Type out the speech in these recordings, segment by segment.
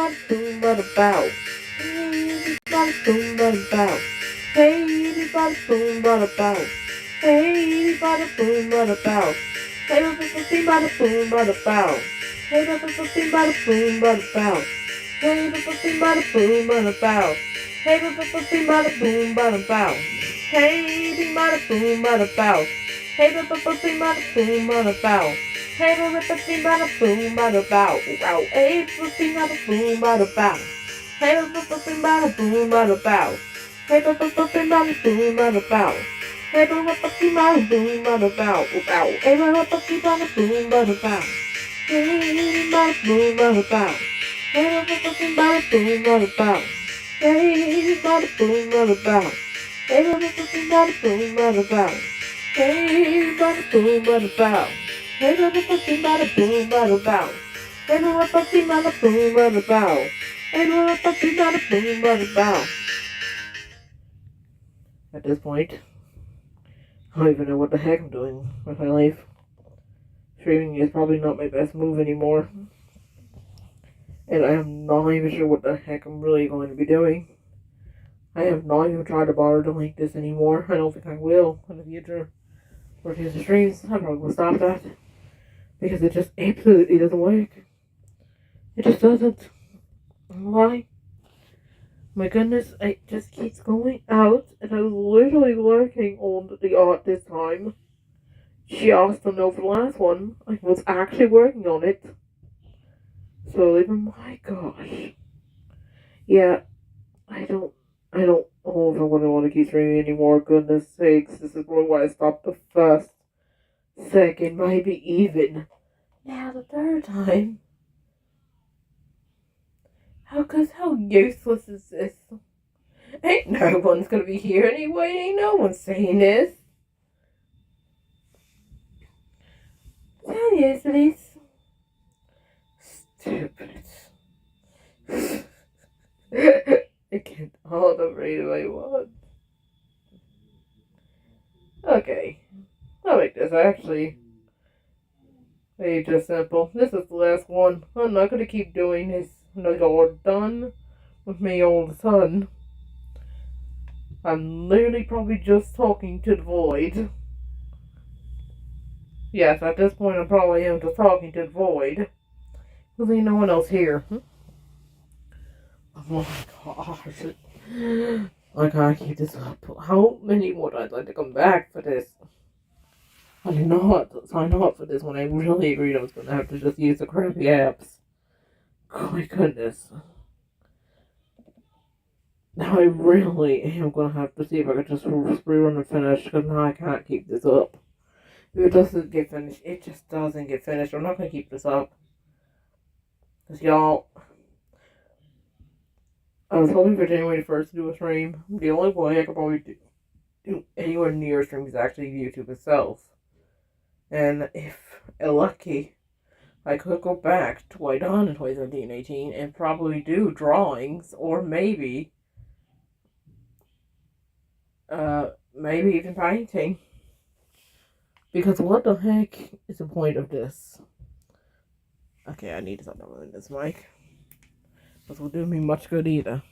bada boom, bada bow. Hey, bada boom, bada bow. Hey, bada boom, bada bow. Hey, bada boom, bada bow. Hey, bada boom, bada bow. Hey, bada boom, bada bow. Hey, bada boom, bada bow. Hey, bada boom, bada bow. Hey, bada boom, bada bow. Hey, bada boom, bada bow. Hey, bada boom, bada bow. Wow. Hey, bada boom, bada bow. Hey, bada boom, bada bow. Hey, bada boom, bada bow. Hey, bada boom, bada bow. Wow. Hey, bada boom, bada bow. Hey, bada boom, bada bow. Hey, bada boom, bada bow. Hey, bada boom, bada bow. Hey, bada boom, bada bow. Hey, bada boom, bada bow. Hey, bada boom, bada bow. Hey, bada boom, bada bow. Hey, bada boom, bada bow. At this point, I don't even know what the heck I'm doing with my life. Streaming is probably not my best move anymore. And I am not even sure what the heck I'm really going to be doing. I have not even tried to bother to link this anymore. I don't think I will in the future. For future streams, I probably will stop that. Because it just absolutely doesn't work. It just doesn't. Why? My goodness, it just keeps going out. And I was literally working on the art this time. Just to know for the last one, I was actually working on it. So even my gosh. Yeah, I don't know if I'm gonna want to keep streaming anymore. Goodness sakes, this is probably why I stopped the first, second, maybe even. Now the third time. How useless is this? Ain't no one's gonna be here anyway, ain't no one saying this. How useless. Stupid. I can't hold the rate I want. Okay. I'll make this actually just simple. This is the last one. I'm not gonna keep doing this until we're done with me all the sudden. I'm literally probably just talking to the void. Yes, at this point I probably am just talking to the void. Because ain't no one else here. Oh my gosh. I can't keep this up. How many more times I'd like to come back for this? I did not sign up for this one. I really agreed I was going to have to just use the crappy apps. Oh my goodness. Now I really am going to have to see if I can just rerun and finish, because now I can't keep this up. If it doesn't get finished, it just doesn't get finished. I'm not going to keep this up. Because y'all, I was hoping for January 1st to do a stream. The only way I could probably do anywhere near a stream is actually YouTube itself. And if lucky, I could go back to what I done in 2017-18 and probably do drawings, or maybe even painting. Because what the heck is the point of this? Okay, I need to stop downloading this mic. This will do me much good either.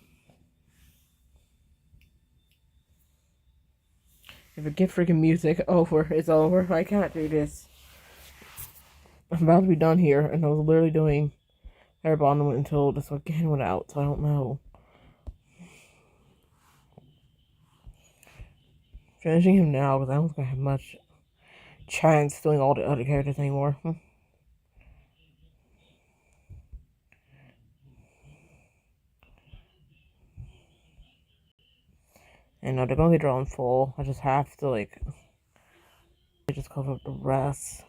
If I get freaking music over, it's over. I can't do this. I'm about to be done here, and I was literally doing Airbond until this again went out, so I don't know. Finishing him now, because I don't think I have much chance doing all the other characters anymore. And they're gonna be drawn full. I just have to just cover up the rest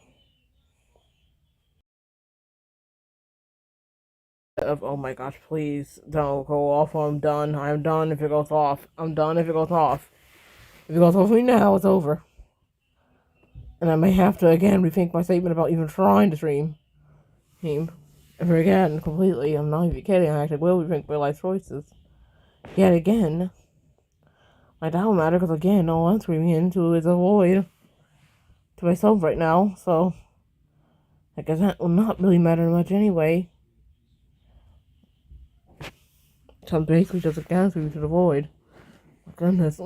of. Oh my gosh! Please don't go off. I'm done. I'm done. If it goes off, I'm done. If it goes off, if it goes off me now, it's over. And I may have to again rethink my statement about even trying to stream him ever again completely. I'm not even kidding. I actually will rethink my life choices yet again. That don't matter, because again, all I'm screaming into is a void to myself right now, so I guess that will not really matter much anyway. basically just a cancer we should avoid. My goodness.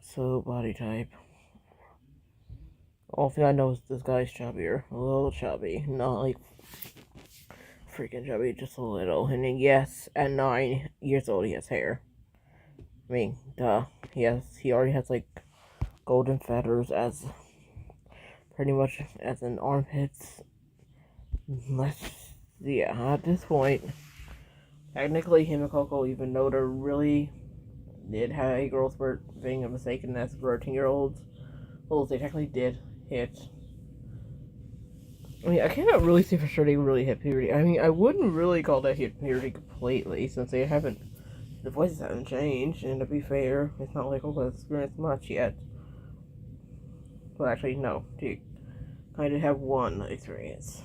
So body type. All thing I know is this guy's chubbier. A little chubby. Not like freaking chubby, just a little. And then yes, at 9 years old he has hair. I mean, duh. He already has like golden feathers as pretty much as in armpits. At this point, technically him and Coco, even though they really did have a growth spurt, being mistaken as 13-year-olds, well, they technically did hit. I mean, I cannot really say for sure they really hit puberty. I mean, I wouldn't really call that hit puberty completely, since they haven't, the voices haven't changed, and to be fair, it's not like Coco has experienced much yet. Well, actually, no, they kind of have one experience.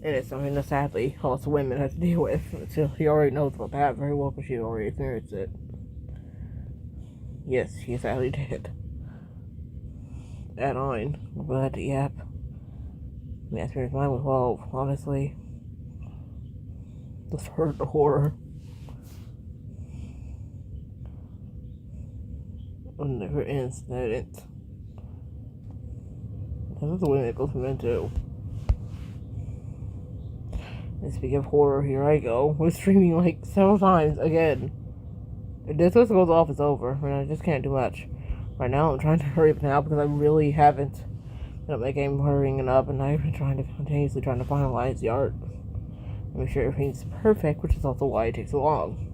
And it's something that sadly lots of women have to deal with. So she already knows about that very well because she already experienced it. Yes, she sadly did. At 9. But, yep. I experienced mine with 12, honestly. Just heard the horror. Never incident. That's the way it goes from into. And speaking of horror, here I go. We're streaming like several times again. If this goes off, it's over. I mean, I just can't do much. Right now, I'm trying to hurry up now because I really haven't been my game hurrying it up, and I've been continuously trying to finalize the art. Make sure everything's perfect, which is also why it takes so long.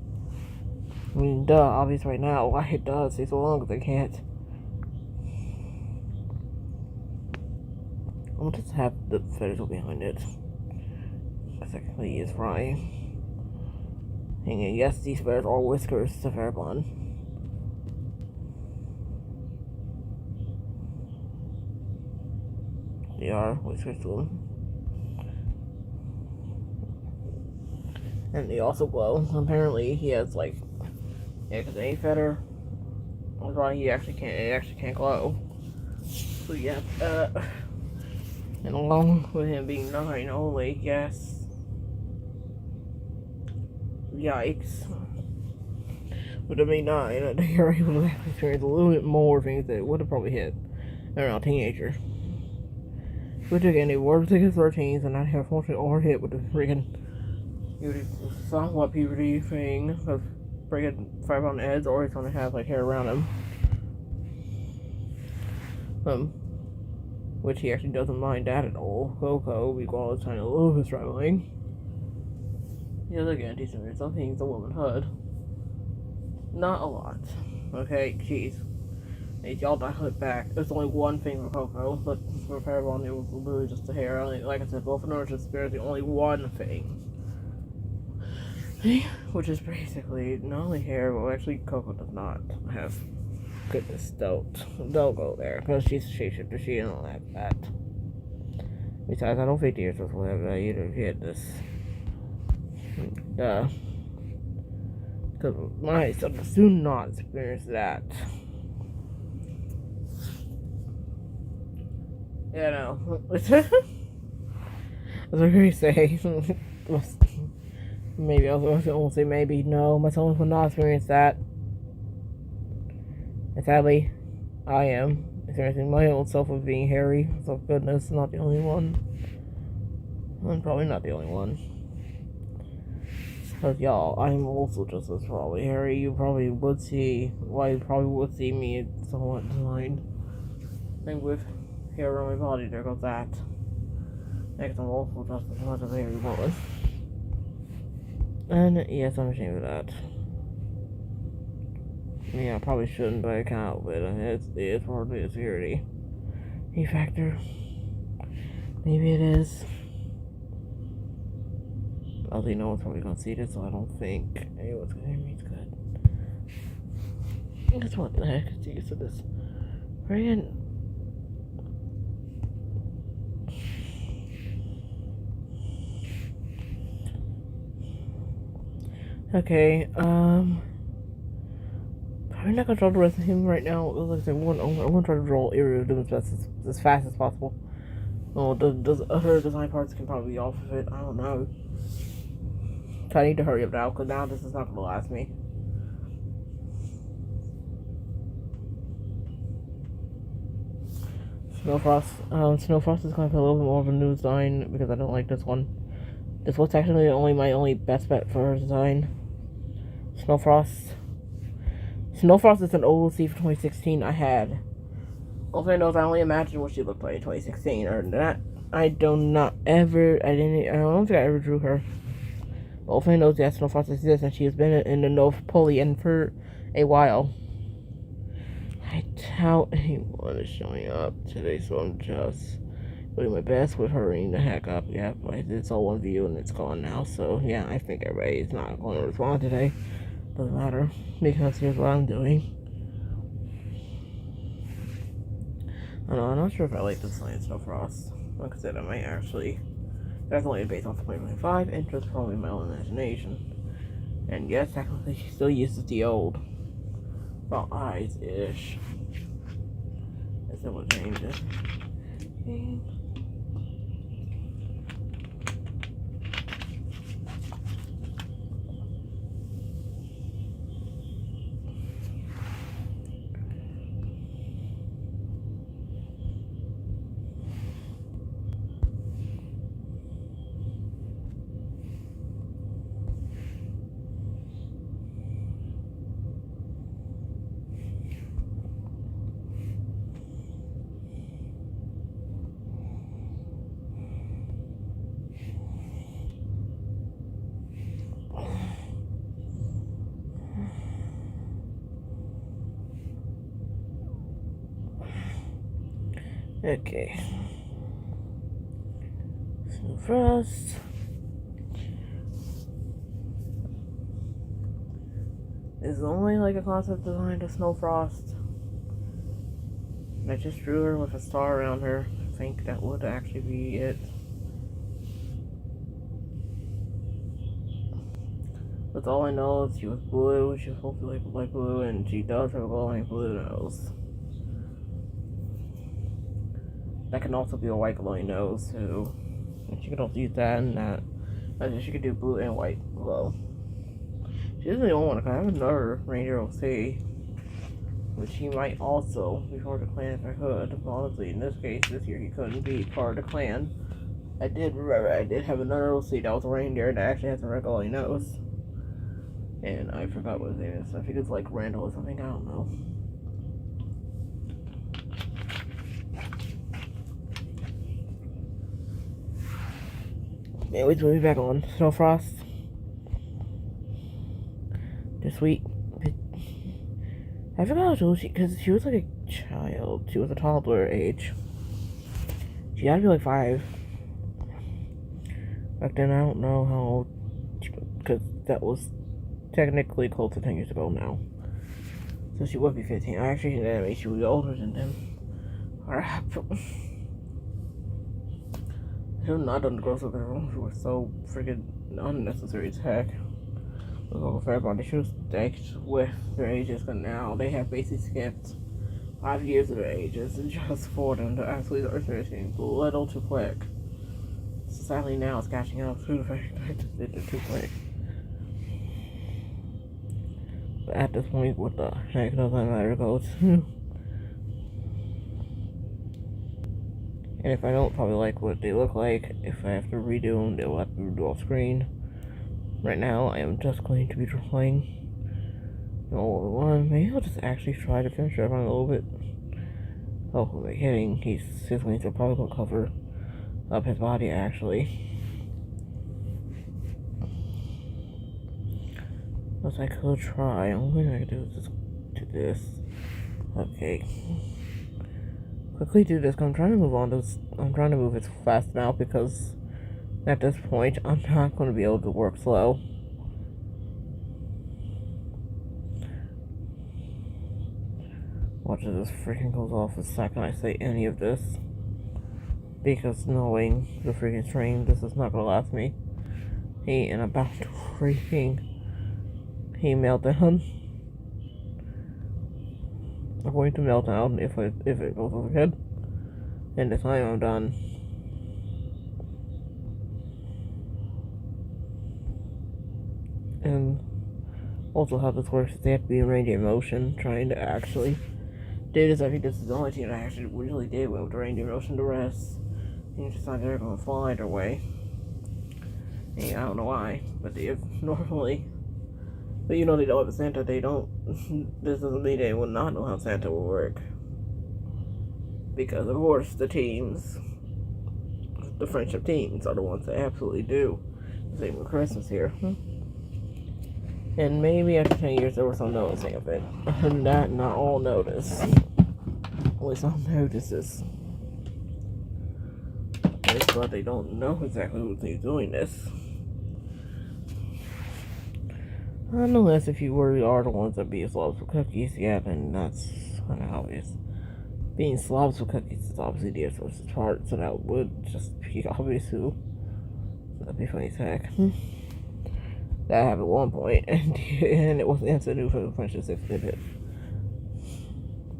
I mean, duh, obvious right now why it does take so long because I can't. I'll just have the fetish behind it. Technically, he is frying. And yes, these bears are whiskers to fair blonde. They are whiskers to them. And they also glow. Apparently, he has like, yeah, because any feather, he actually can't glow. So yeah, and along with him being 9 only, yes. Yikes. But I mean, 9, they are able to experience a little bit more things that would have probably hit around a teenager. Which again, they were particularly 13s, and I have fortunately or hit with the freaking somewhat puberty thing of freaking 5 on the heads, or he's gonna have like hair around him. Which he actually doesn't mind that at all. Coco, because it's kind of a little bit struggling. Yeah, again, decent. Some things a womanhood. Not a lot. Okay, jeez. Hey, y'all dialed back. There's only one thing for Coco, but for Parabon, it was literally just the hair. Like I said, both of them are just experiencing only one thing. Which is basically not only hair, but actually Coco does not have. Goodness, don't go there, because she don't have that. Besides, I don't think the answers will have that either if you had this. Because my son do not experience that. Yeah, no. As I was say, maybe I was going to say maybe, no, my son will not experience that. And sadly, I am experiencing my own self of being hairy. So goodness, not the only one. I'm probably not the only one. Because y'all, I'm also just as probably hairy. You probably would see, you probably would see me somewhat designed. Same with hair on my body, there goes that. Next, I'm also just as much of a hairy woman. And yes, I'm ashamed of that. Yeah, I probably shouldn't, but I can't help it. It's probably a security factor. Maybe it is. Although no one's probably gonna see this, so I don't think anyone's gonna hear me. It's good. Guess what the heck is used to this? Friggin'. Okay, probably not gonna draw the rest of him right now. Like I said, I'm gonna try to draw area of them as fast as possible. Oh, the other design parts can probably be off of it. I don't know. So I need to hurry up now, because now this is not gonna last me. Snowfrost is gonna be a little bit more of a new design because I don't like this one. This was actually my only best bet for design. Snowfrost. Snowfrost is an OOC for 2016 I had. Also, I know if I only imagine what she looked like in 2016 or that. I don't think I ever drew her. Also, I know that Snowfrost exists and she has been in the North Pole for a while. I doubt anyone is showing up today, so I'm just doing my best with hurrying the heck up. Yeah, it's all one view and it's gone now, so yeah, I think everybody's not going to respond today. Doesn't matter, because here's what I'm doing. I don't know, I'm not sure if I like this Science Snowfrost. Like I said, I might actually. That's only based off of 2025 and just probably my own imagination. And yes, technically she still uses the old eyes-ish. That's not what changed it. Okay. Snowfrost. Is only like a concept design to Snowfrost. I just drew her with a star around her. I think that would actually be it. That's all I know is she was blue. She was supposed to be like blue, and she does have a glowing blue nose. That can also be a white glowing nose too. And she could also use that and that. I think she could do blue and white glow. She isn't the only one. I have another Ranger OC, which he might also be part of the clan if I could. But honestly, in this case, this year he couldn't be part of the clan. I did have another OC that was a reindeer that actually has a red glowing nose. And I forgot what his name is. I think it's like Randall or something. I don't know. Anyways, we'll be back on Snowfrost this week. I forgot how old because she was like a child. She was a toddler age. She had to be like 5. Back then, I don't know how old, because that was technically close to 10 years ago now. So she would be 15. I actually think that she would be older than them. Crap. I should not done the gross up in the room. Who were so freaking unnecessary as heck. Look for everybody. They should have staked with their ages, because now they have basically skipped 5 years of their ages just for them to actually start finishing a little too quick. So sadly now it's catching up to the fact that I just did it too quick. But at this point, what the heck does that matter goes? And if I don't probably like what they look like, if I have to redo them, they will have to redo off screen. Right now, I am just going to be drawing one. Maybe I'll just actually try to finish it on a little bit. Oh, who am I kidding? His wings are probably going to cover up his body, actually. What I could try. Only thing I could do is just do this. Okay. Quickly do this. I'm trying to move on. I'm trying to move it fast now because at this point I'm not going to be able to work slow. watch this freaking goes off the second I say any of this. Because knowing the freaking stream, this is not gonna last me. He and about to freaking meltdown. I'm going to melt down if it goes off again. And this time I'm done. And also how this works is they have to be in range of motion, trying to actually do this. I think this is the only team that actually really did well with the range of motion. The rest, it's just like they're going to fly their way. And I don't know why, but they have normally. But you know they don't have a Santa, they don't. This doesn't mean they will not know how Santa will work. Because of course the teams, the friendship teams, are the ones that absolutely do. Same with Christmas here. And maybe after 10 years there was some noticing of it. And that not all notice. Only some notices. But they don't know exactly who's doing this. Unless if you really are the ones that be slobs for cookies, yeah, then that's kind of obvious. Being slobs for cookies is obviously the source's part, so that would just be obvious who. That'd be funny as heck. That happened at one point, and it was instant news for the Friendship 6 hit.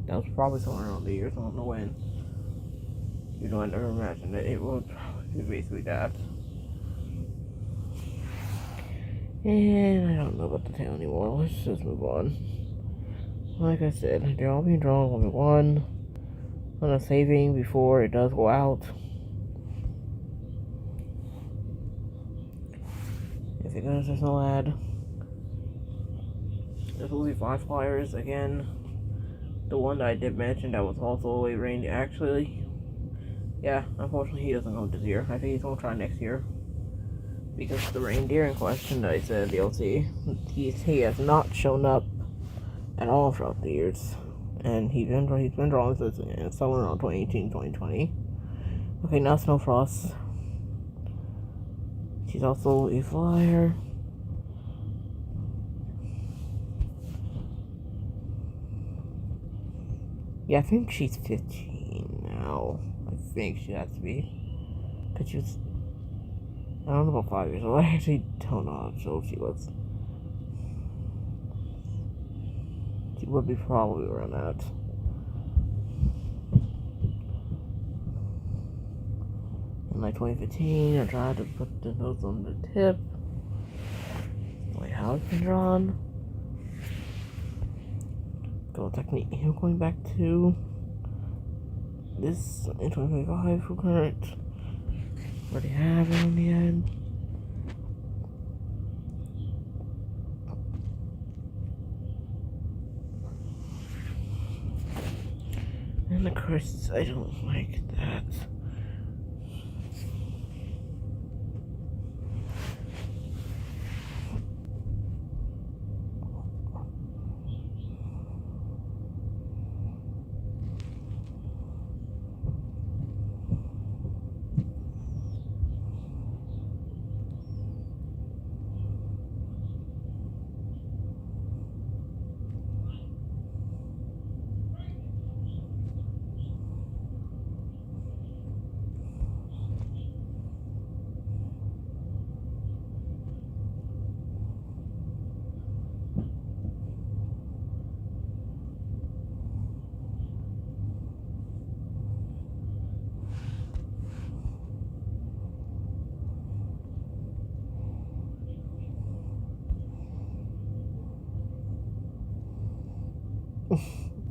That was probably somewhere around the years, I don't know when. You know, I never imagined that it would probably be basically that. And I don't know about the tale anymore. Let's just move on. Like I said, they're all being drawn 1v1. I'm saving before it does go out. If it does, there's no ad. There's only 5 flyers again. The one that I did mention that was also a range actually. Yeah, unfortunately he doesn't go this year. I think he's gonna try next year. Because the reindeer in question that I said DLC, he has not shown up at all throughout the years. And he's been drawing since somewhere around 2018, 2020. Okay, now Snowfrost. She's also a flyer. Yeah, I think she's 15 now. I think she has to be. Cause she was, I don't know about 5 years old. I actually don't know how old she was. She would be probably around that. In like 2015, I tried to put the notes on the tip. Like how it's been drawn. Go technique. Going back to this in 2025 for current. Already have it in the end. And the crisps, I don't like that.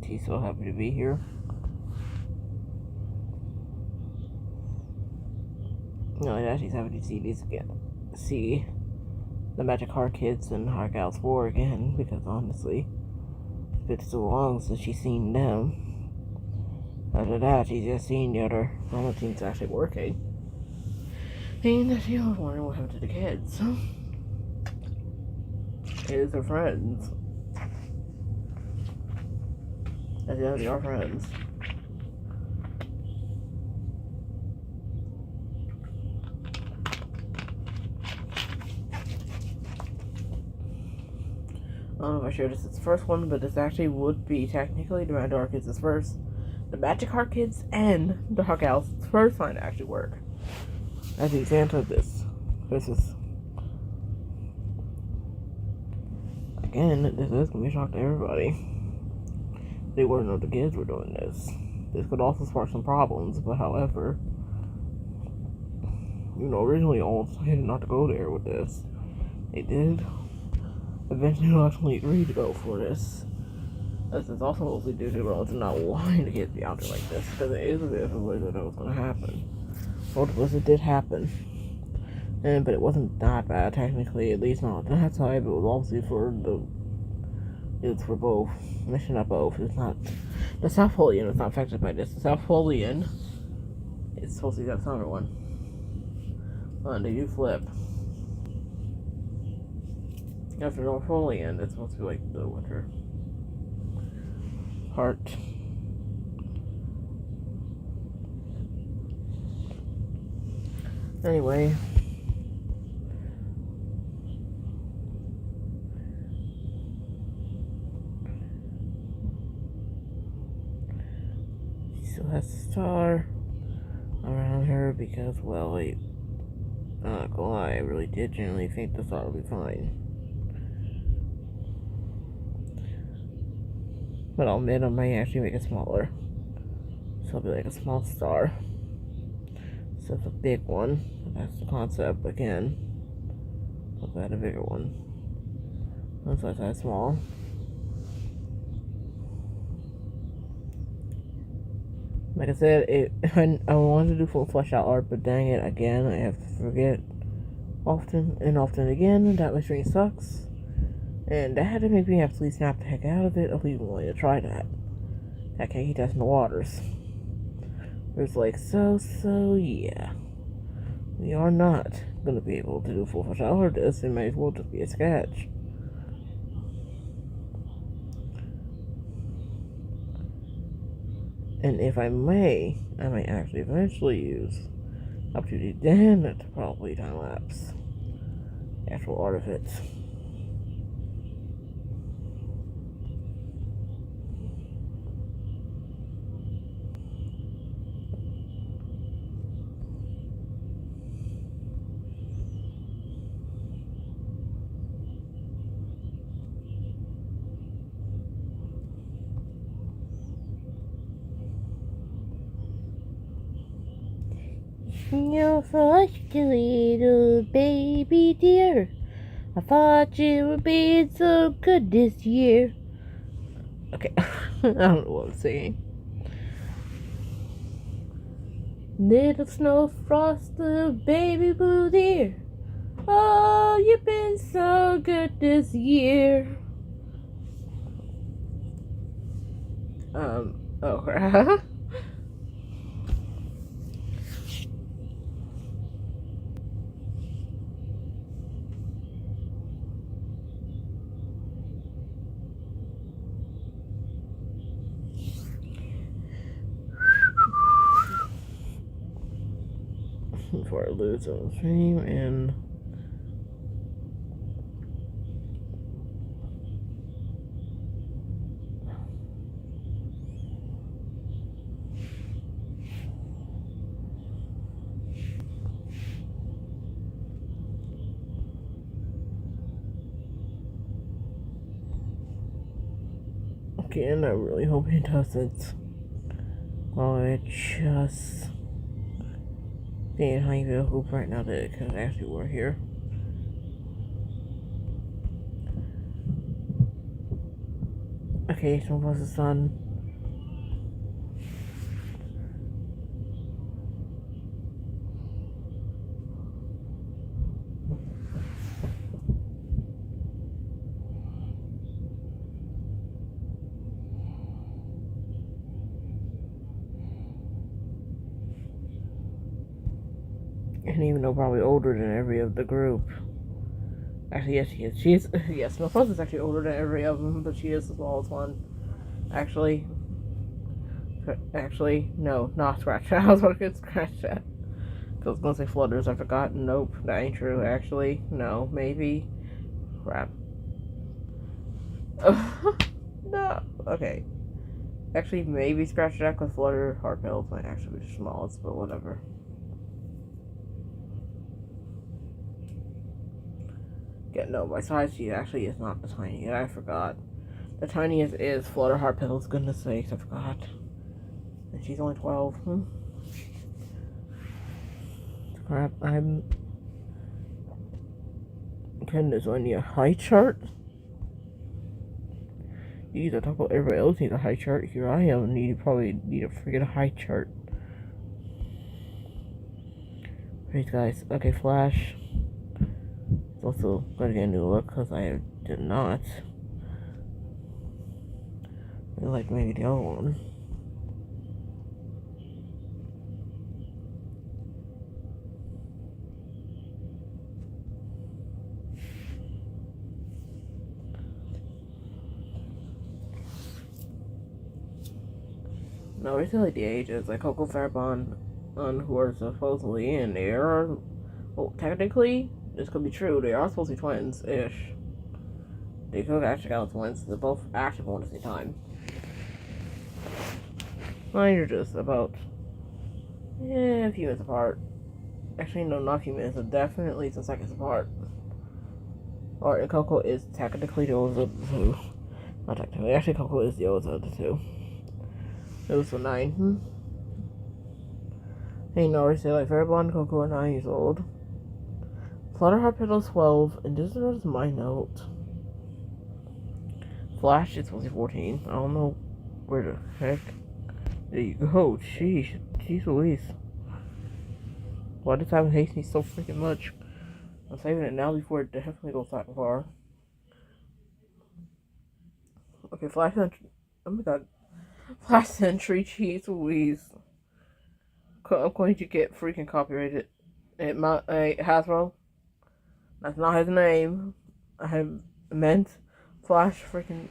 She's so happy to be here. No, she's happy to see these again. See the Magic Heart Kids and Heart Gals 4 again, because honestly, it's been so long since she's seen them. After that, she's just seen the other normal teams actually working. And that she was wondering what happened to the kids. It is her friends. Yeah, they are friends. I don't know if I shared this as the first one, but this actually would be technically the Mad Dark Kids' first, the Magic Heart Kids and the Dark Owl's first time to actually work. As the example of this. This is, again, this is going to be a shock to everybody. They wouldn't know the kids were doing this. This could also spark some problems, but however, originally all decided not to go there with this. They did eventually actually agree to go for this. This is also mostly due to girls not wanting to get the out there like this, because it is a bit of a way that it was going to happen. Well, it did happen, but it wasn't that bad technically, at least not that time. It was obviously it's for both. Mission at both. It's not the South Polian is not affected by this. The South Polian is supposed to be that summer one. They do flip. After North Polian, it's supposed to be like the winter. Heart. Anyway. She still has a star around her because, well, I'm not gonna lie, I really did genuinely think the star would be fine. But I'll admit I might actually make it smaller. So it'll be like a small star. So it's a big one. That's the concept again. I'll add a bigger one. Once I size small. Like I said, I wanted to do full flesh out art, but dang it, again, I have to forget often and often again that my string sucks. And that had to make me absolutely snap the heck out of it of even wanting to try that. I can't keep testing the waters. It's like, so, yeah. We are not going to be able to do full flesh out art. This, it might as well just be a sketch. And if I might actually eventually use Opportunity then to probably time lapse the actual art of it. You're such a little baby dear. I thought you were being so good this year. Okay, I don't know what I'm saying. Little snow frost, little baby blue dear. Oh, you've been so good this year. Oh, before I lose on the stream and again, I really hope it doesn't. Well, it just seeing how you feel hoop right now that it could actually work here. Okay, so plus the sun. And even though probably older than every of the group. Actually, yes, she is. She is. Yes, Snowflake is actually older than every of them, but she is the smallest one. Actually, no, not Scratch That. I was going to get Scratch That. I was going to say Flutters. I forgot. Nope, that ain't true. Actually, no, maybe. Crap. No. Okay. Actually, maybe Scratch Jack with Flutter Heart Pills might actually be the smallest, but whatever. Yeah, no, by size she actually is not the tiniest. I forgot. The tiniest is Flutter Heart Pills. Goodness sakes, I forgot. And she's only 12. Crap, I'm. Goodness, I need a high chart. You need to talk about everybody else needs a high chart. Here I am, probably need a freaking high chart. Right, guys. Okay, Flash. It's also gonna get a new look because I did not. Like maybe the other one. No, it's like the ages. Like Coco Farbon, who are supposedly in there. Well, technically, this could be true. They are supposed to be twins-ish. They could actually count twins. They're both active at the same time. Mine are just about a few minutes apart. Actually, no, not a few minutes. Definitely some seconds apart. Or Coco is technically the oldest of the two. Not technically. Actually, Coco is the oldest of the two. It was 9. Hey, no, say like Fairbond, Coco are 9 years old. Flutterheart Petal 12, and this is my note. Flash is supposed to be 14. I don't know where the heck. There you go. Jeez Louise. Why does time hate me so freaking much? I'm saving it now before it definitely goes that far. Okay, Flash Sentry. Oh my god. Flash Sentry, jeez Louise. I'm going to get freaking copyrighted. Hasbro. That's not his name. I have meant Flash freaking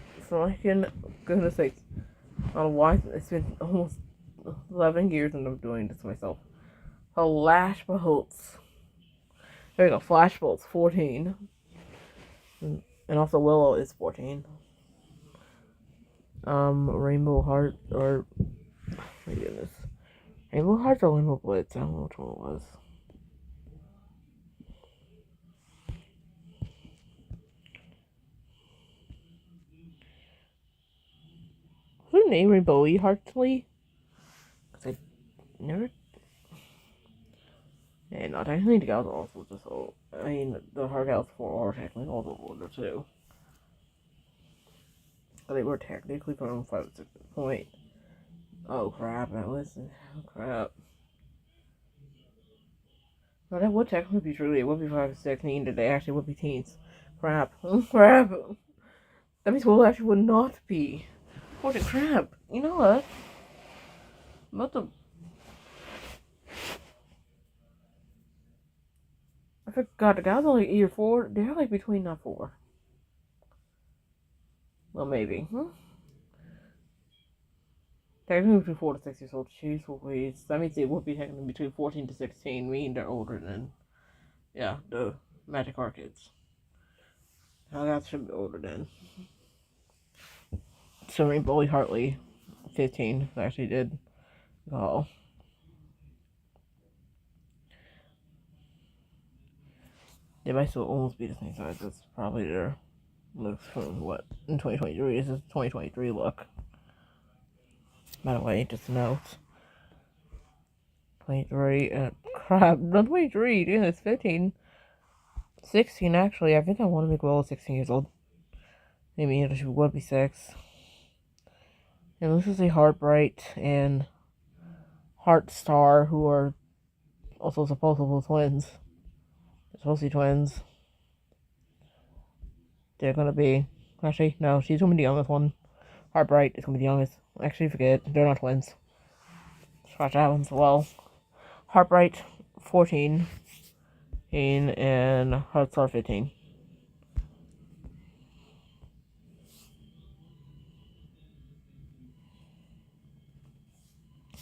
goodness sakes. I don't know why it's been almost 11 years and I'm doing this myself. Flash Bolts. There we go. Flash Bolts 14. And also Willow is 14. Rainbow Heart or my goodness. Rainbow Heart or Rainbow Blitz? I don't know which one it was. Who's her name? Rainbow Hartley? Because I never. Yeah, no, technically the gals are also just old. I mean, the hard gals 4 are technically also older too. But they were technically from 5 to 6 point. Oh crap, now listen. Oh crap. No, that would technically be true. It would be 5 to 16, that they actually would be teens. Crap. Crap. That means Will actually would not be. Holy crap. You know what? About the. I forgot, the guys are like year 4. They're like between not 4. Well, maybe. Technically between 4 to 6 years old. Jeez Louise. That means it would be technically between 14 to 16, meaning they're older than, yeah, the Magic Car kids. Now that should be older than. So Rainbow Hartley, 15, actually did go. They might still almost be the same size. That's probably their looks from what in 2023. This is 2023 look. By the way, just a note. 23. Crap, not 23. Dude, it's 15. 16 actually. I think I want to make Willow 16 years old. Maybe she would be 6. And this is a Heartbright and Heartstar, who are also supposedly twins. They're supposed to be twins. They're gonna be. Actually, no, she's gonna be the youngest one. Heartbright is gonna be the youngest. Actually, forget. They're not twins. Scratch that one as well. Heartbright, 14. And Heartstar, 15.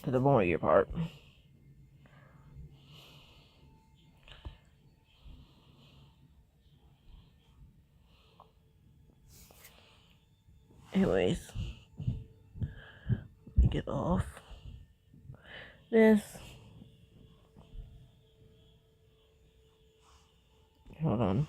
To the 1 year apart. Anyways, let me get off this. Hold on.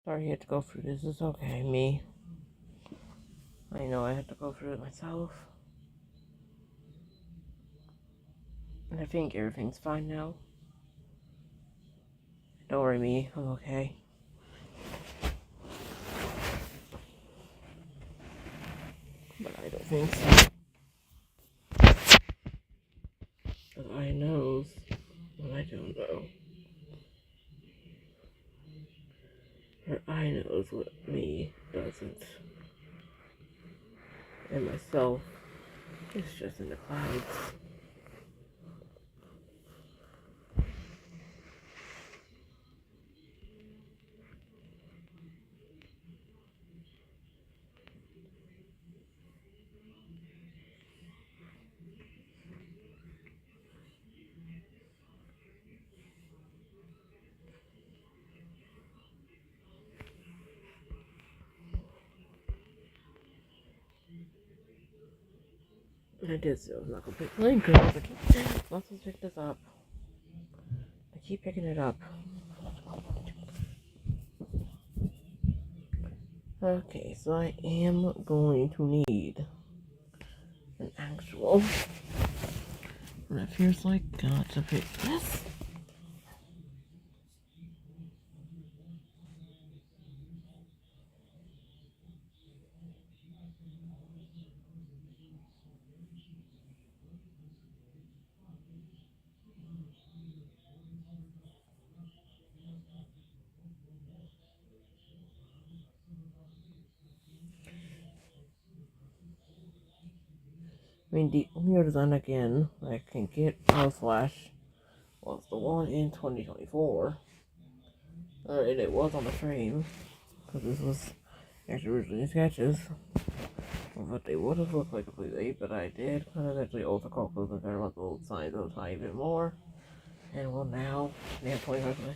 Sorry you had to go through this. It's okay, me. I know I had to go through it myself. And I think everything's fine now. Don't worry, me. I'm okay. But I don't think so. But I knows what I don't know. Or I knows what me doesn't. And myself is just in the clouds. And I did say I was not gonna pick the link up. Let's pick this up. I keep picking it up. Okay, so I am going to need an actual. And it feels like got to pick this. I mean, the only design again that I can get on Flash was the one in 2024. And it was on the frame, because this was actually originally sketches. What they would have looked like completely, but I did kind of actually alter colors and turn up the old signs a tiny bit more. And well, now they have 25. Oh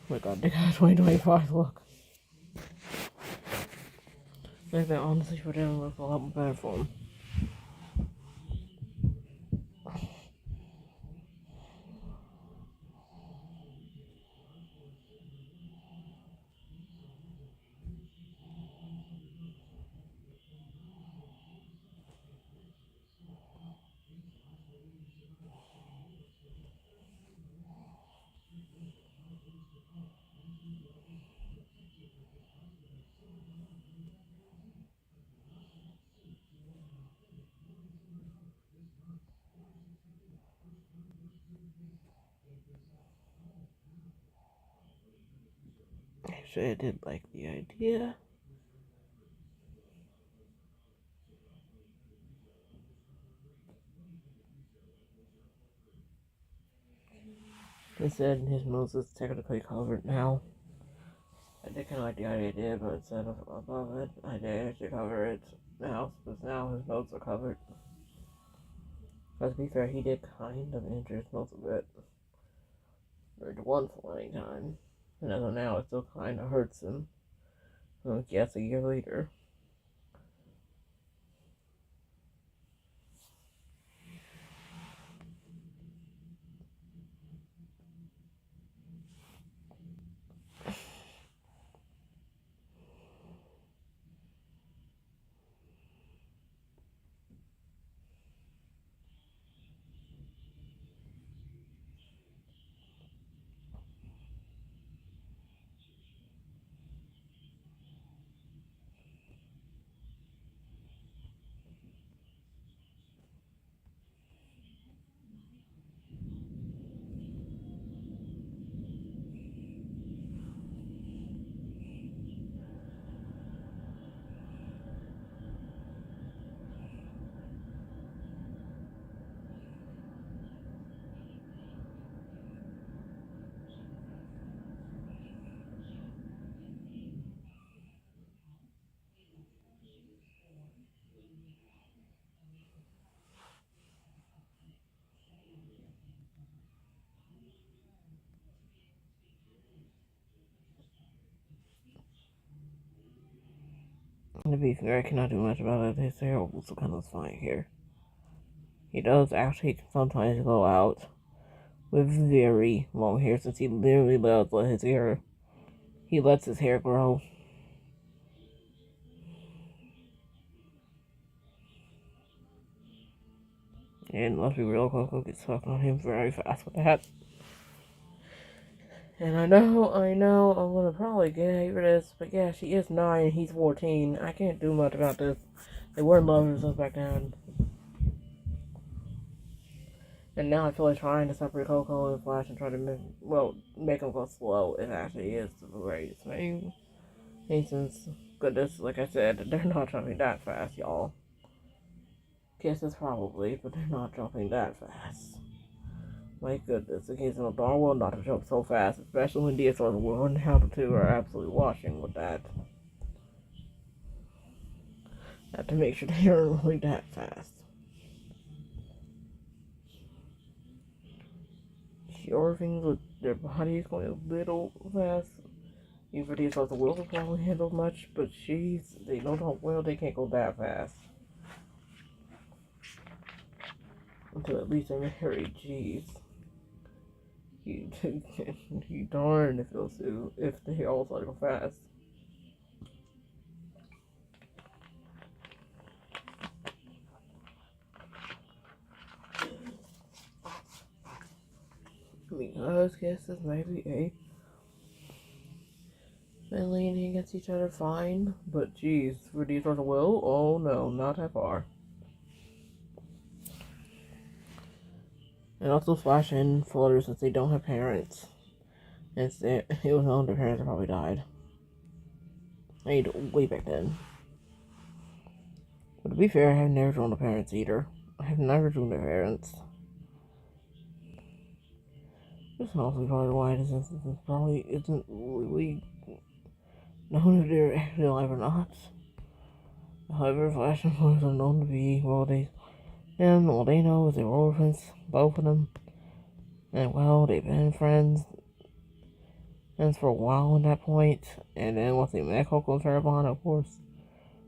my god, they got 2025 look. Like, they honestly for them look a lot more better for them. Actually, I did like the idea. They said his nose is technically covered now. I did kind of like the idea, but instead of above it, I did actually cover it now, because now his nose are covered. But to be fair, he did kind of injure his nose a bit. Or one flying time. And as of now, it still kind of hurts him. I guess a year later. To be fair, I cannot do much about it. His hair also kind of fine here. He does actually sometimes go out with very long hair, since he literally lets his hair grow. And let's be real, Coco gets stuck on him very fast with that. And I know, I'm gonna probably get over this, but yeah, she is 9 and he's 14. I can't do much about this. They weren't lovers since back then. And now I feel like trying to separate Coco and Flash and try to make them go slow. It actually is the greatest thing. And since, goodness, like I said, they're not jumping that fast, y'all. Kisses probably, but they're not jumping that fast. My goodness, in case of a darn well not to jump so fast, especially when DSLRs 1 and how the 2 are absolutely washing with that. Have to make sure they aren't really that fast. Sure things with their bodies going a little fast. Even DSLRs will probably handle much, but they don't know well, they can't go that fast. Until at least they're married, jeez. You darn if they all start to go fast. Because kisses maybe they're leaning against each other fine, but geez, for these sorts of will, oh no, not that far. And also Flash and Flutter, since they don't have parents. And it was known their parents probably died. Way back then. But to be fair, I have never drawn the parents either. I have never drawn their parents. This is also probably why this instance probably isn't really known if they're actually alive or not. However, Flash and Flutter are known to be, and all they know is they were orphans, both of them. And they've been friends for a while at that point. And then once they met Coco and Farabon, of course,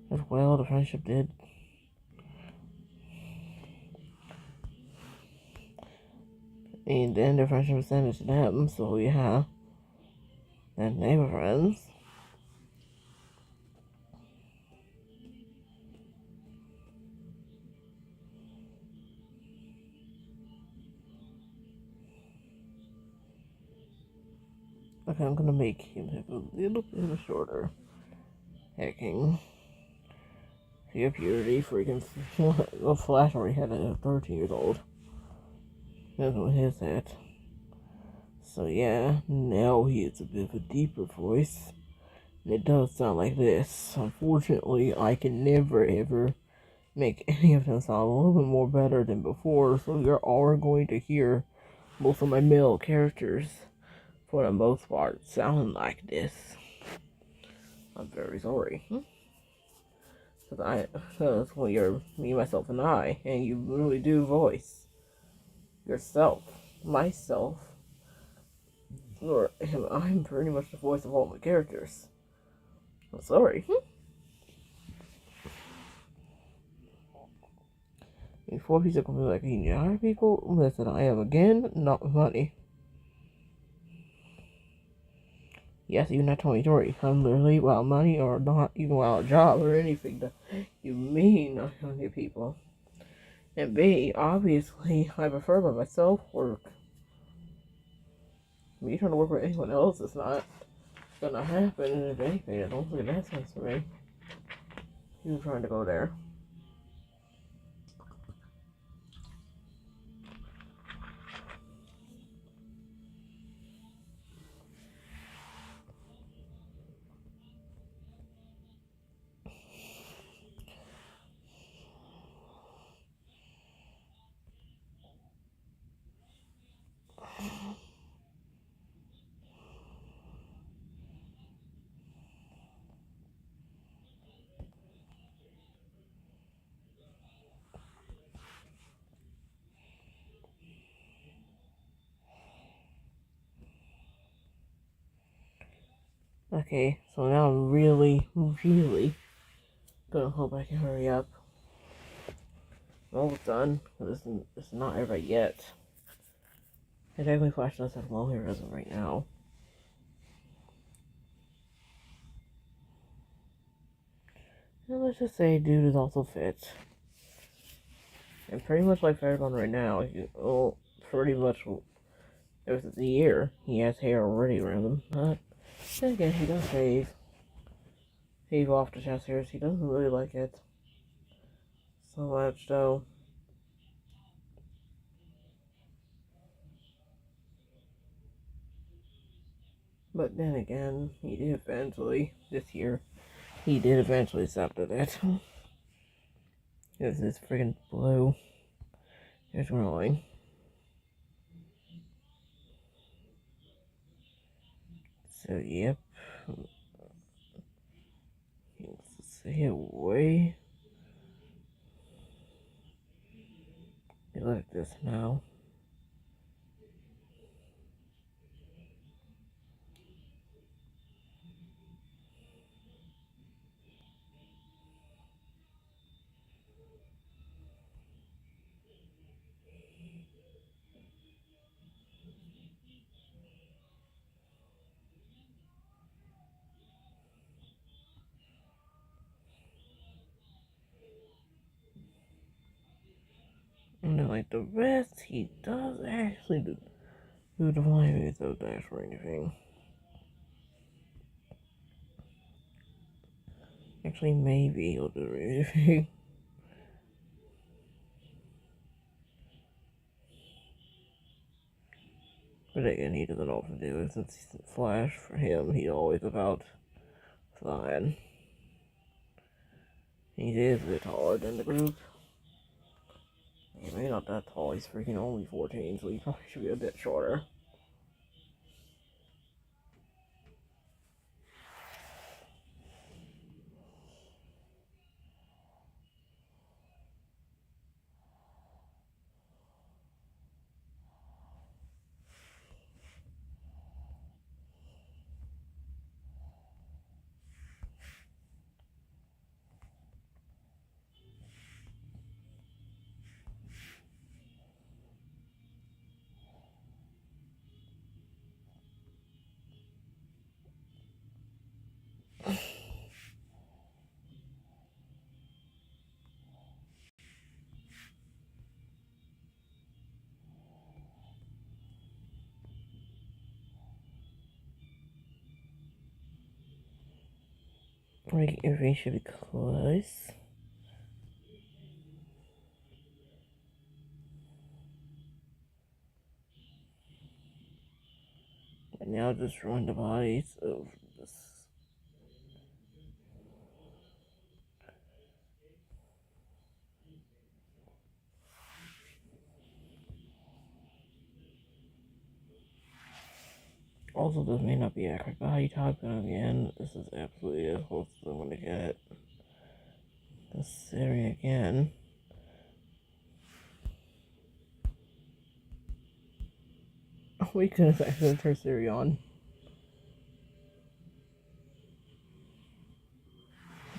as well, the friendship did. And then the friendship extended to them, so yeah. And they were friends. Okay, I'm gonna make him have a little bit of a shorter hacking. See a purity freaking well, Flash already had a 13 years old. That's what his at. So yeah, now he has a bit of a deeper voice. It does sound like this. Unfortunately, I can never ever make any of them sound a little bit more better than before, so you're all going to hear most of my male characters, for the most part, sound like this. I'm very sorry. Because when you're me, myself, and I, and you really do voice yourself, myself, or I'm pretty much the voice of all my characters. I'm sorry. Before people come like, you hire people? Listen, I am again not money. Yes, even at 23, I'm literally without money or not even without a job or anything that you mean not gonna get people. And B, obviously, I prefer by myself work. Me trying to work with anyone else is not gonna happen, and if anything, I don't think that sense for me. You trying to go there. Okay, so now I'm really gonna hope I can hurry up. I'm almost done, but it's not ever yet. I definitely flash does have long hair as of right now. And let's just say dude is also fit. And pretty much like everyone right now, pretty much if it's a year, he has hair already around him. But then again, he does shave off the chest hairs. He doesn't really like it so much, though. But then again, he did eventually, this year, he did eventually stop to that. Because this freaking blue is growing. So, yep. Stay away. You like this now. And then, like the rest, he does actually do the flying without dash or anything. Actually, maybe he'll do anything. But again, he doesn't often do it since he's Flash. For him, he's always about flying. He is a bit taller than the group. Yeah, maybe not that tall. He's freaking only 14, so he probably should be a bit shorter. Like, everything should be close. And now just run the bodies of this. Also, this may not be accurate, but how you type it again? This is absolutely as close as I'm gonna get. This Siri again. We could have actually turned Siri on.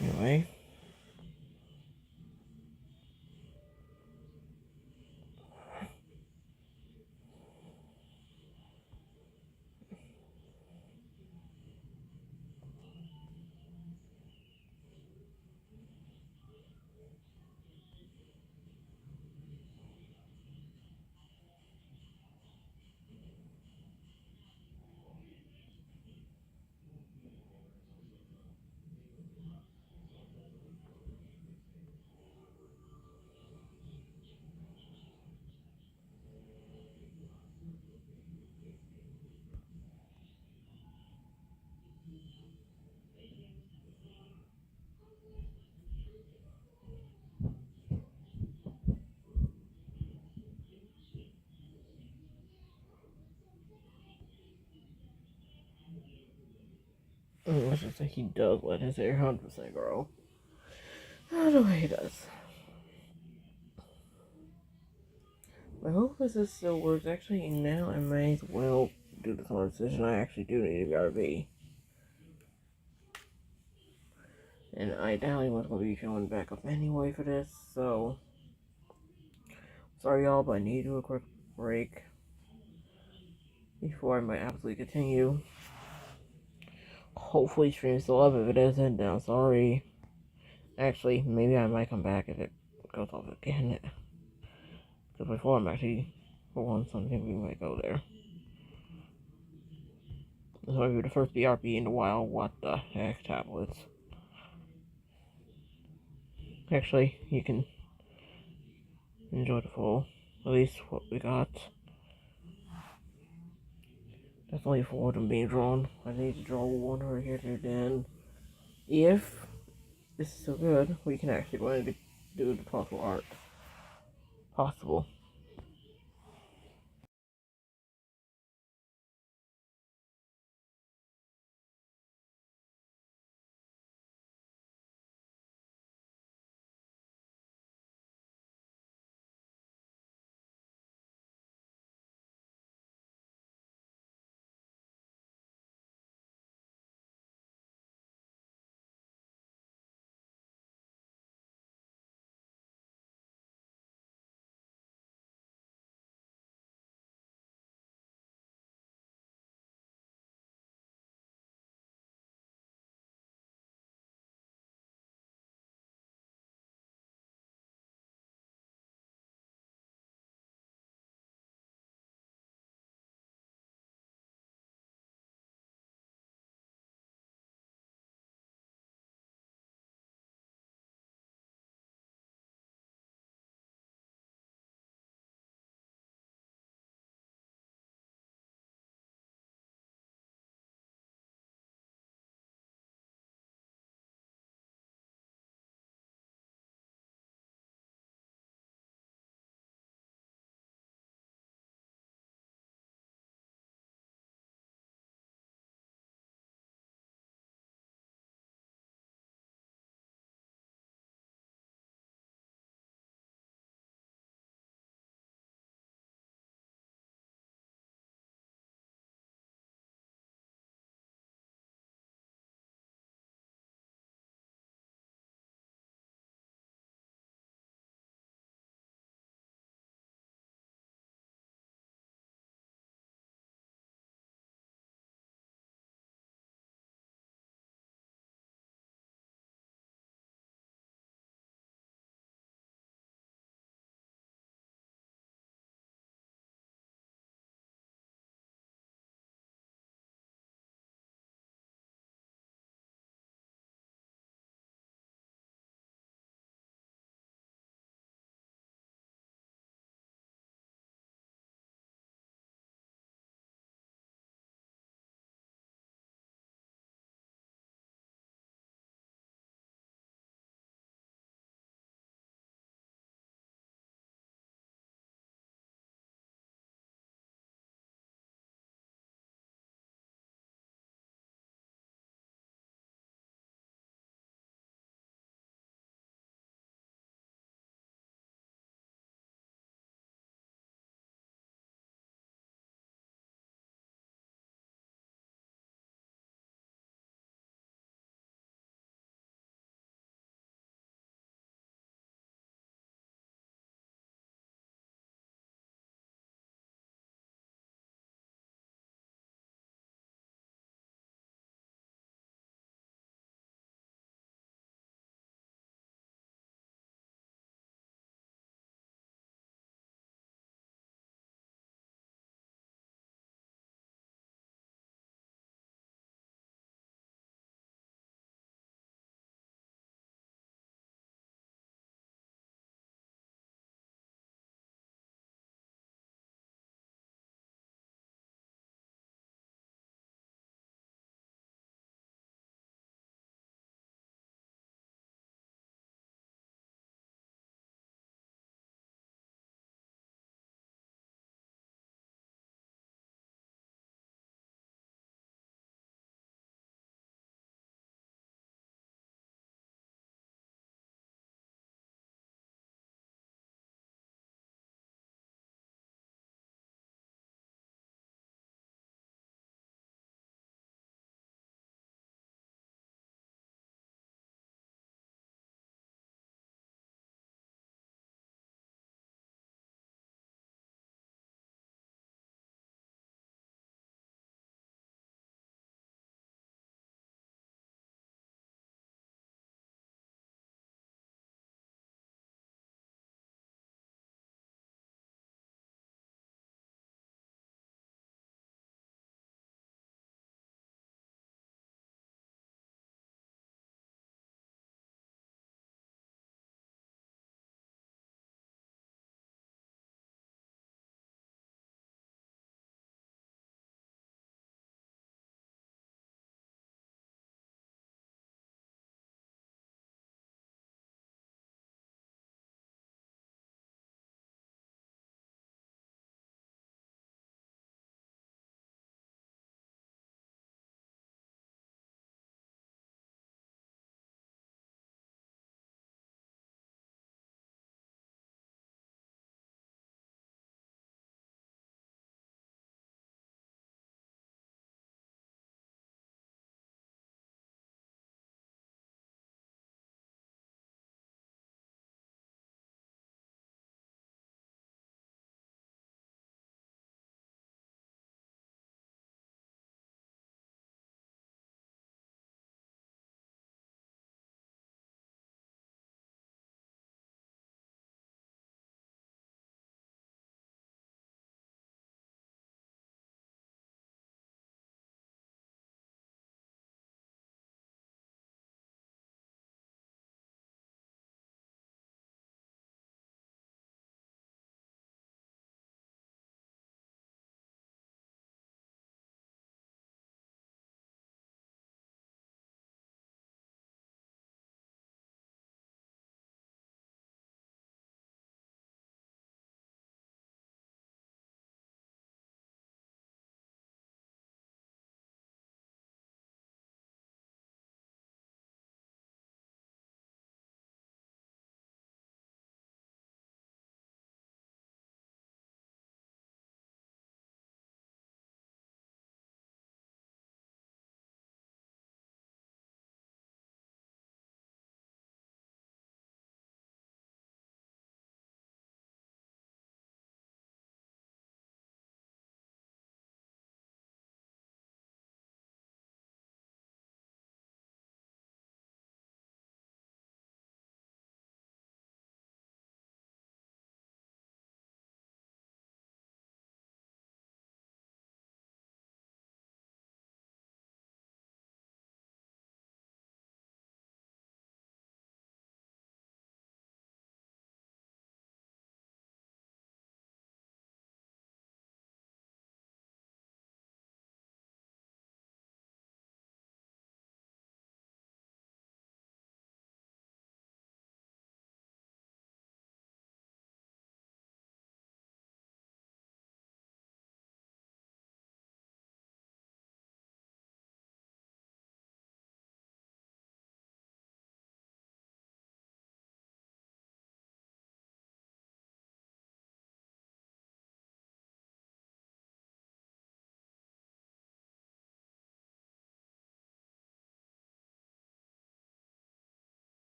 Anyway. Let's just say he does let his hair 100% grow. I don't know how he does. I hope this still works. Actually, now I may as well do the conversation. I actually do need a BRB. And I doubt anyone's going to be showing back up anyway for this, so... Sorry y'all, but I need to do a quick break before I might absolutely continue. Hopefully stream still up. If it isn't, then I'm sorry. Actually, maybe I might come back if it goes off again. Because before I'm actually on something, we might go there. This might be the first BRB in a while. What the heck, tablets? Actually, you can enjoy the full. At least what we got. Definitely four of them being drawn. I need to draw one right here and then. If this is so good, we can actually go ahead and do the possible art. Possible.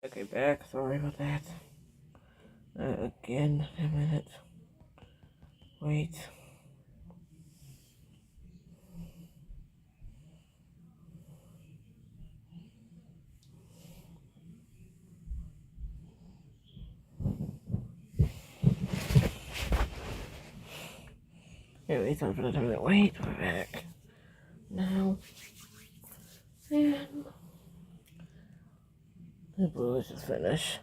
Okay, back. Sorry about that. Again, a minute. Wait. Anyway, time for the time to wait. We're back. Now. And the blue is just finished.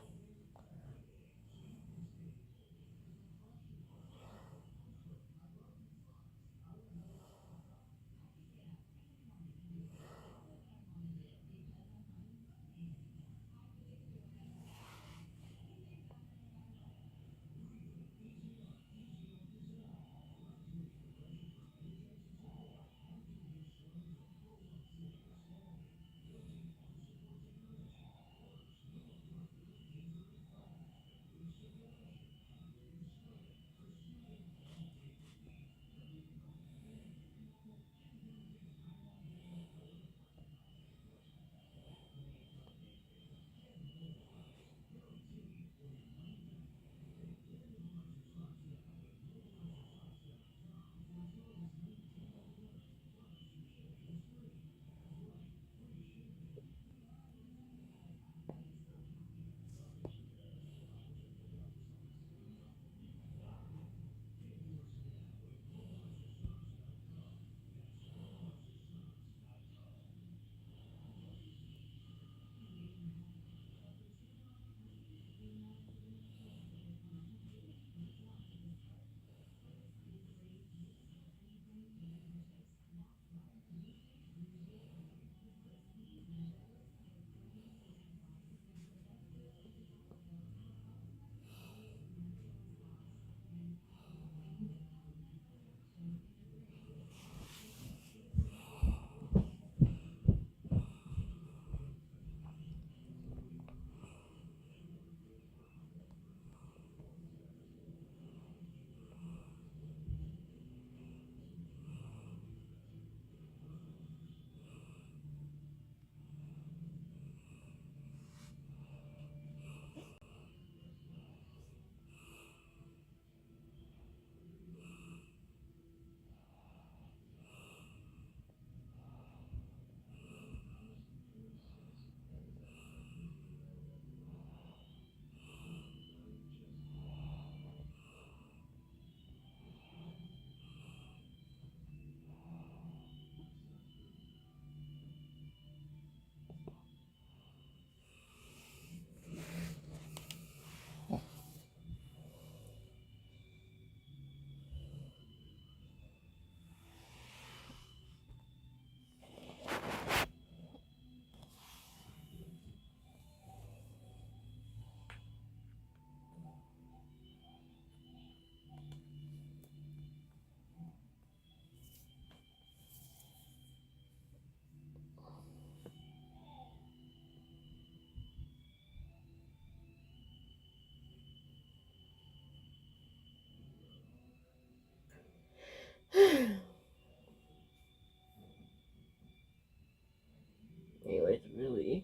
Anyway, it's really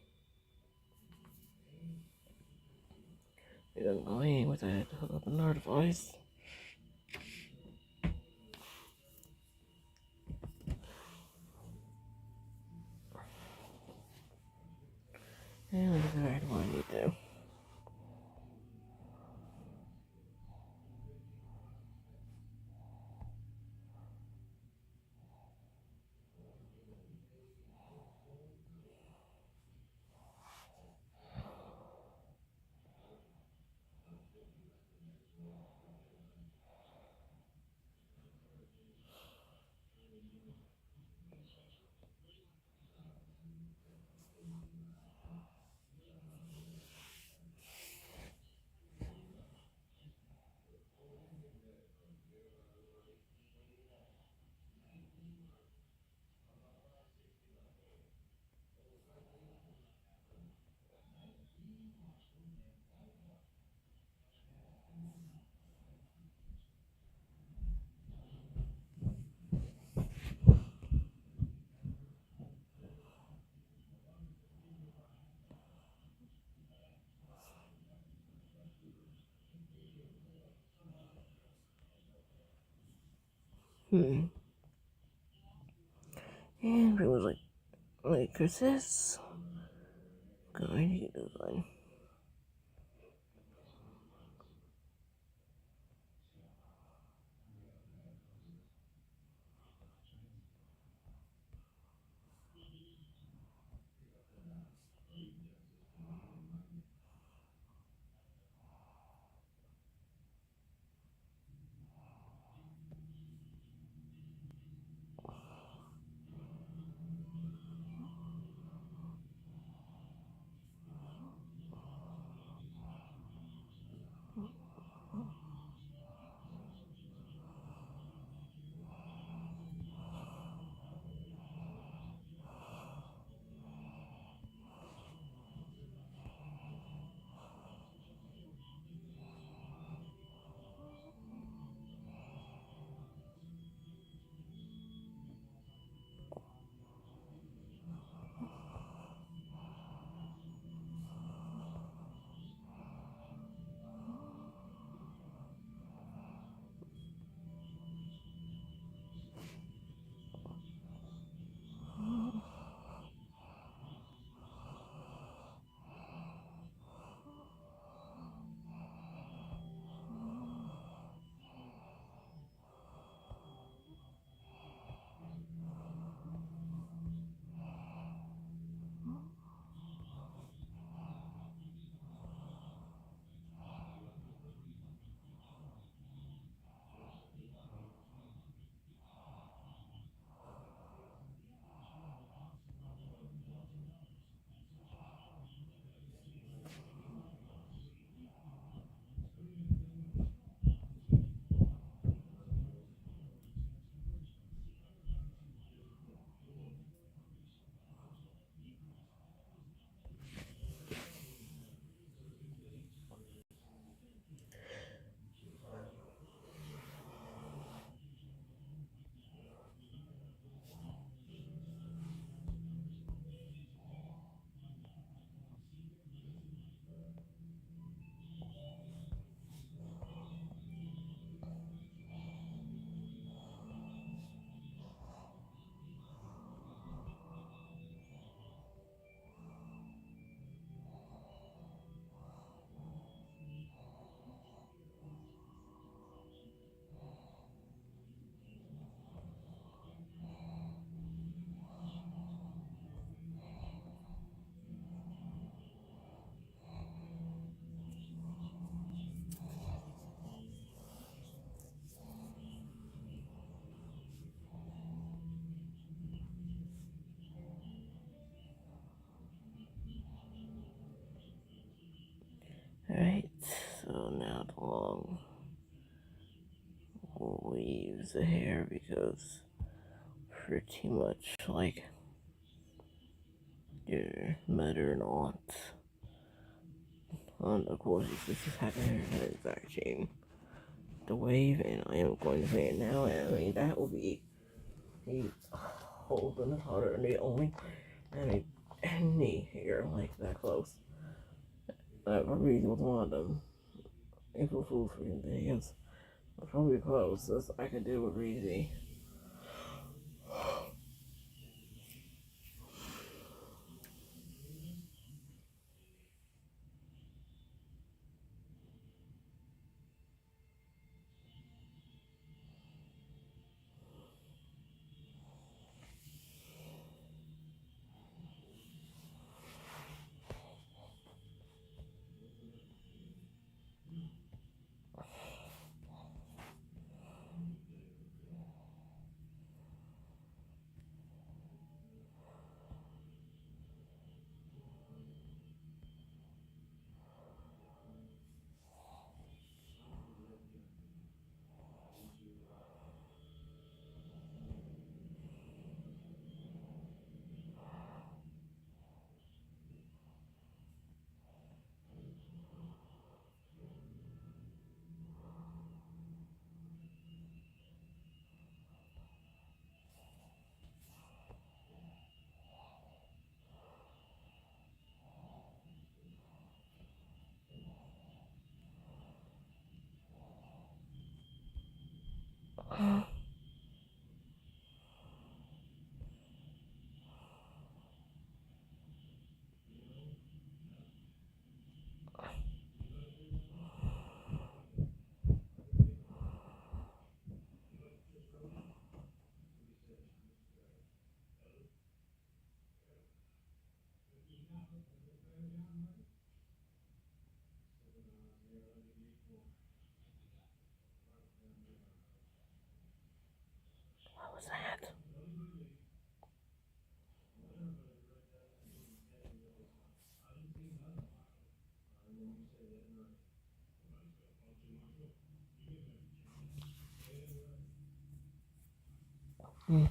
annoying with that hook up another device. And that's exactly what I need to do. And it was like, cause this going to get this one. Alright, so now the long leaves the hair because pretty much like your mother not. And of course, this is happening in the exact chain. The wave, and I am going to say it now, and I mean, that will be a whole lot harder than the only any hair like that close. That probably was one of them April Fool's freaking videos. Probably the closest I could do with Reezy. Mm.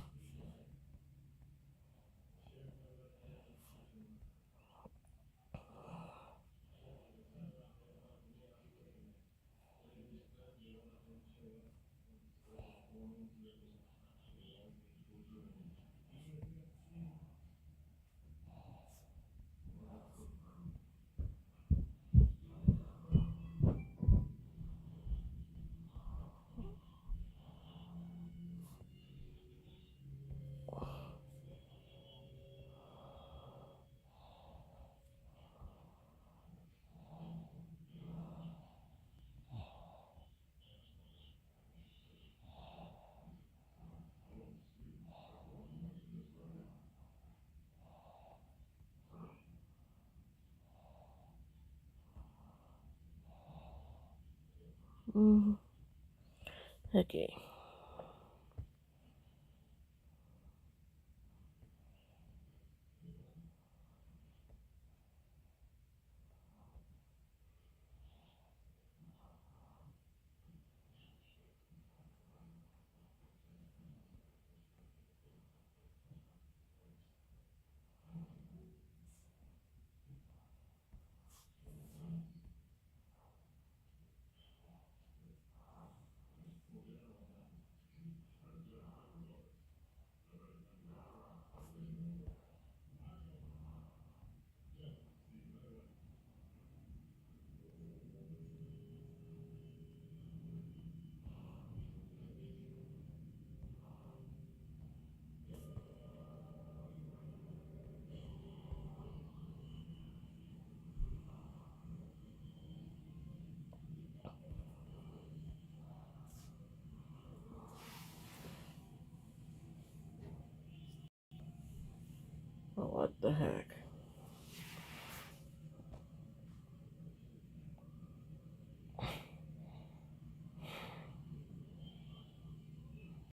Mm. Okay. Oh, what the heck?